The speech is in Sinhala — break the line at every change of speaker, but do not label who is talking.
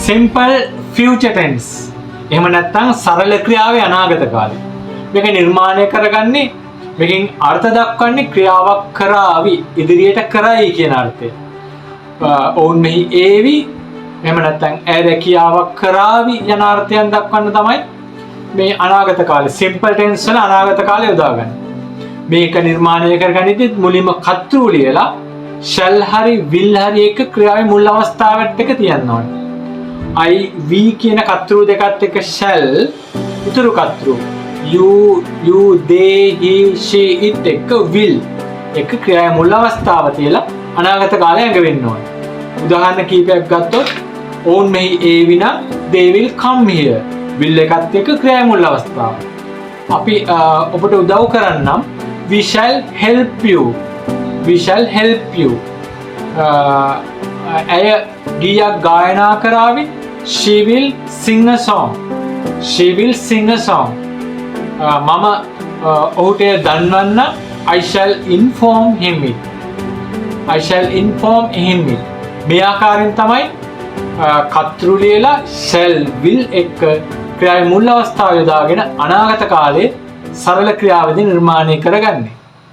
simple future tense. එහෙම නැත්නම් සරල ක්‍රියාවේ අනාගත කාලය. මේක නිර්මාණය කරගන්නේ මේකෙන් අර්ථ දක්වන්නේ ක්‍රියාවක් කරાવી ඉදිරියට කරයි කියන අර්ථය. ඔවුන් මෙහි ඒවි එහෙම නැත්නම් ඇය රැකියාවක් කරાવી යන අර්ථයන් දක්වන්න තමයි මේ අනාගත කාලේ simple tense වල අනාගත කාලය යොදාගන්නේ. මේක නිර්මාණය කරගනිද්දි මුලින්ම කර්තෘ ලියලා shall hari will hari එක ක්‍රියාවේ මුල් අවස්ථාවට එක තියන්න ඕනේ. I we කියන කර්තෘ දෙකත් එක්ක shall උතුරු කර්තෘ you they he she it එක්ක will එක ක්‍රියාවේ මුල් අවස්ථාව තියලා අනාගත කාලය ඇඟ වෙන්න ඕනේ. උදාහරණ කීපයක් ගත්තොත් ඔවුන් මෙහි ඒවිනම් they will come here will එකත් එක්ක ක්‍රියාවේ මුල් අවස්ථාව. අපි ඔබට උදව් කරන්නම් we shall help you ඇය ගීයක් ගායනා කරાવી she will sing a song මම ඔහුට දන්වන්න I shall inform him it මේ ආකාරයෙන් තමයි කර්තෘ ලියලා shall will එක්ක ක්‍රියාවේ මුල් අවස්ථාව යොදාගෙන අනාගත කාලයේ සරල ක්‍රියාවලිය නිර්මාණය කරගන්නේ.